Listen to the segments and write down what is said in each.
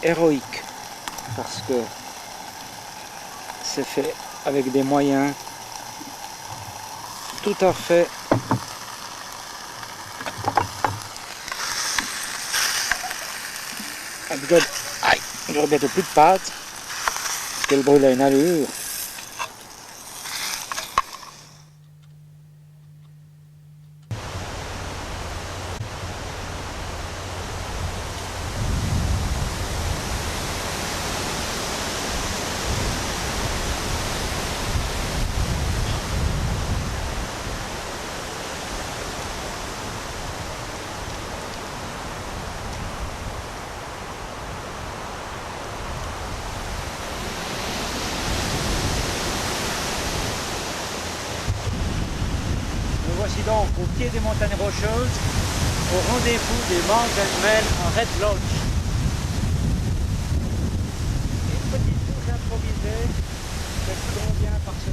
héroïque parce que c'est fait avec des moyens tout à fait j'aurais bientôt plus de pâte parce que le brûle a une allure. Nous voici donc au pied des montagnes rocheuses, au rendez-vous des Mountain en Red Lodge. Une petite douche improvisée, c'est toujours bien parce que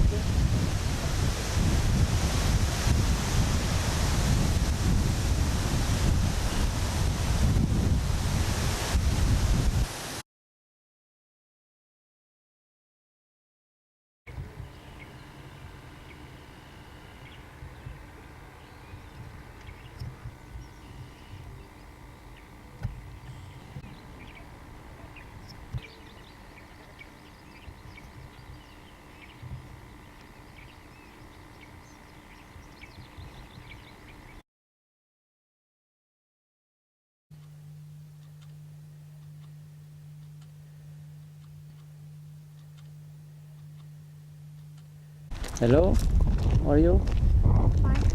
Hello, how are you? Fine.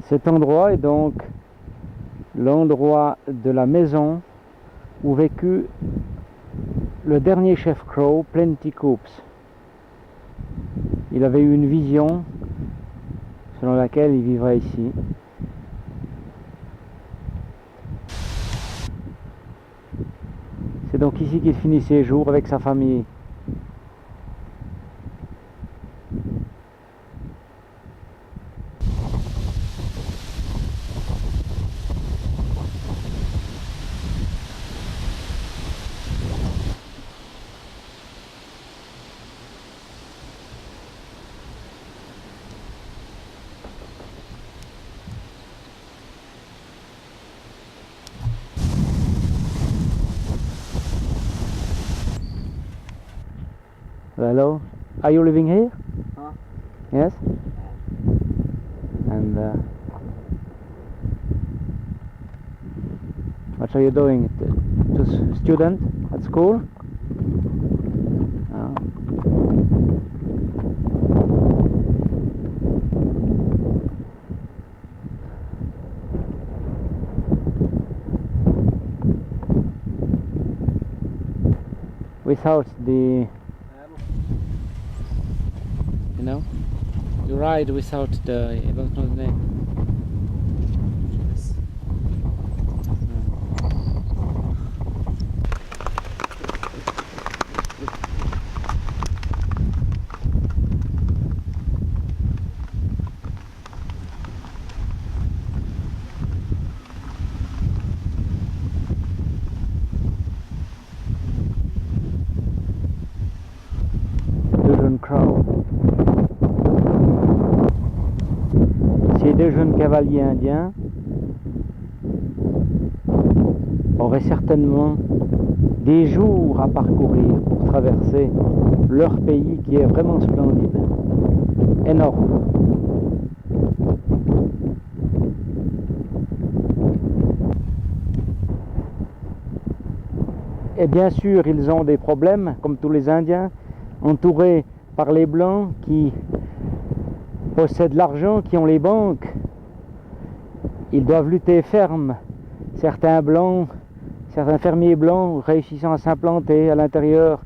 Cet endroit est donc l'endroit de la maison où vécut le dernier chef Crow, Plenty Coups. Il avait eu une vision selon laquelle il vivrait ici. C'est donc ici qu'il finit ses jours avec sa famille. Hello, are you living here? Huh? Yes? And what are you doing? Student at school? Oh. without the, you know, you ride without the, I don't know the name. Crow. Ces deux jeunes cavaliers indiens auraient certainement des jours à parcourir pour traverser leur pays qui est vraiment splendide, énorme. Et bien sûr, ils ont des problèmes, comme tous les Indiens, entourés par les Blancs qui possèdent l'argent, qui ont les banques. Ils doivent lutter ferme. Certains Blancs, certains fermiers blancs réussissant à s'implanter à l'intérieur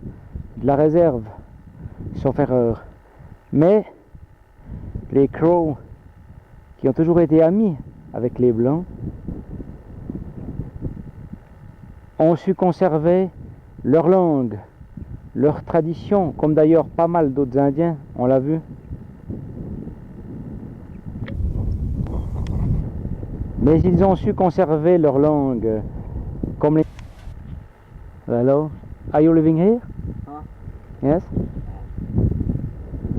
de la réserve, sauf erreur. Mais les Crows, qui ont toujours été amis avec les Blancs, ont su conserver leur langue, leur tradition, comme d'ailleurs pas mal d'autres Indiens, on l'a vu. Mais ils ont su conserver leur langue, comme les... Hello, are you living here? Huh? Yes?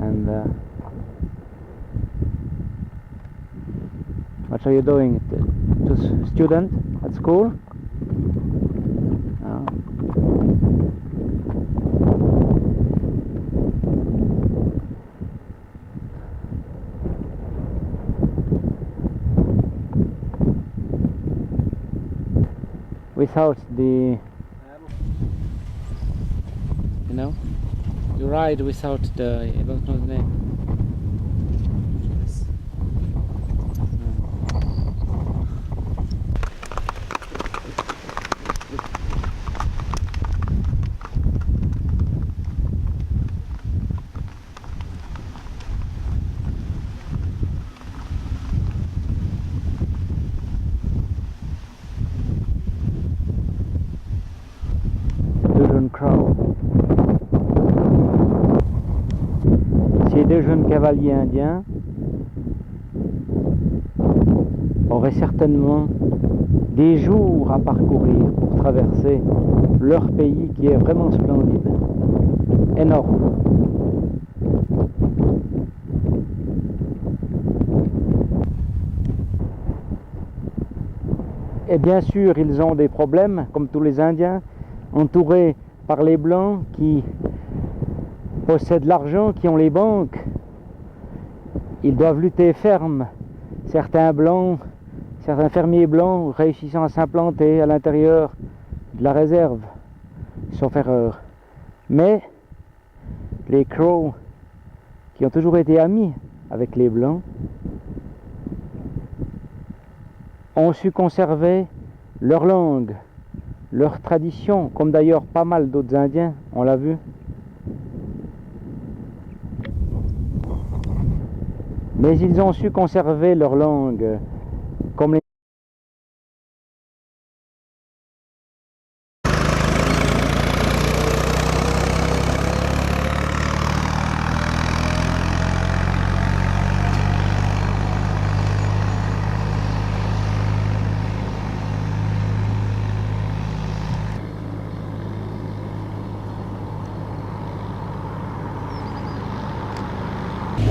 And what are you doing? To student at school? Oh. Without the, you know, you ride without the, I don't know the name. Crow. Ces deux jeunes cavaliers indiens auraient certainement des jours à parcourir pour traverser leur pays qui est vraiment splendide, énorme. Et bien sûr, ils ont des problèmes, comme tous les Indiens, entourés par les Blancs qui possèdent l'argent, qui ont les banques. Ils doivent lutter ferme. Certains Blancs, certains fermiers blancs réussissant à s'implanter à l'intérieur de la réserve, sauf erreur. Mais les Crows, qui ont toujours été amis avec les Blancs, ont su conserver leur langue, leur tradition, comme d'ailleurs pas mal d'autres Indiens, on l'a vu. Mais ils ont su conserver leur langue, comme les...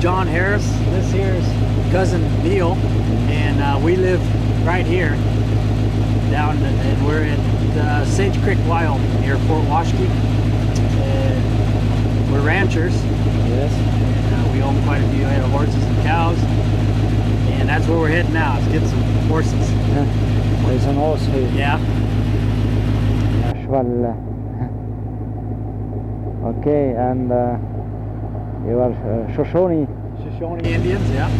John Harris. This here is cousin Neil, and we live right here down, and we're in Sage Creek, Wyoming, near Fort Washakie. And we're ranchers. Yes. And we own quite a few head of horses and cows, and that's where we're heading now. Let's get some horses. There's an horse here. Yeah. A cheval. Okay, and you are Shoshone. Shoshone Indians, yeah.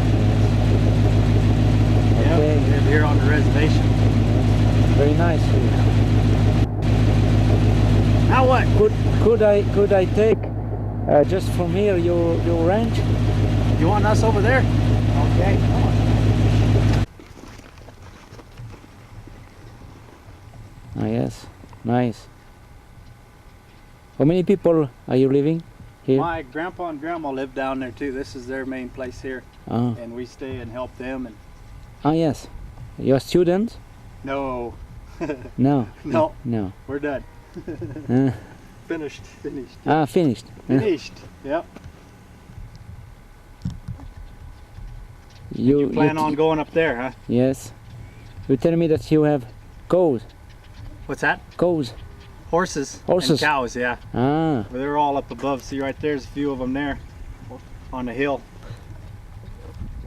Okay. Yep, we live here on the reservation. Very nice here. Now what? Could I take just from here your ranch? You want us over there? Okay. Come on. Ah, yes, nice. How many people are you living here? My grandpa and grandma live down there too. This is their main place here, Ah, and we stay and help them. And ah yes. You're students? no, No. no, No. we're done. Uh, Finished. ah, finished. Finished. Yep. You Plan on going up there, huh? Yes. You tell me that you have cows. What's that? Cows. Horses. Horses. And cows. Yeah. Ah. They're all up above. See right there's a few of them there, on the hill.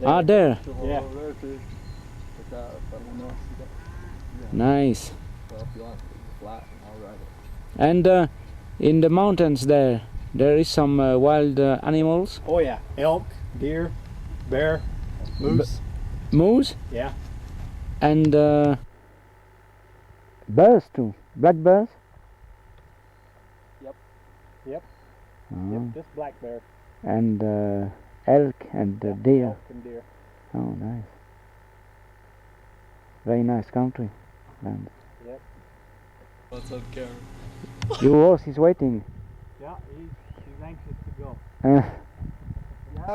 Ah, there. Yeah. Nice. And in the mountains there is some wild animals. Oh yeah. Elk, deer, bear, moose. Moose Yeah. and bears too. Black bears. Yep. Ah. Yep. This black bear. And elk and deer. Elk and deer. Oh, nice. Very nice country. Land. Yep. What's up, Karen? Your horse is waiting. Yeah. He's anxious to go.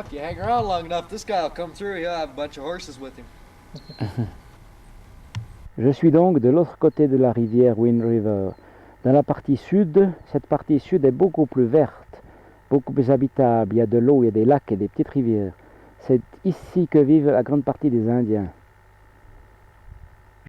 If you hang around long enough, this guy will come through. He'll have a bunch of horses with him. Je suis donc de l'autre côté de la rivière Wind River. Dans la partie sud, cette partie sud est beaucoup plus verte, beaucoup plus habitable. Il y a de l'eau, il y a des lacs et des petites rivières. C'est ici que vivent la grande partie des Indiens.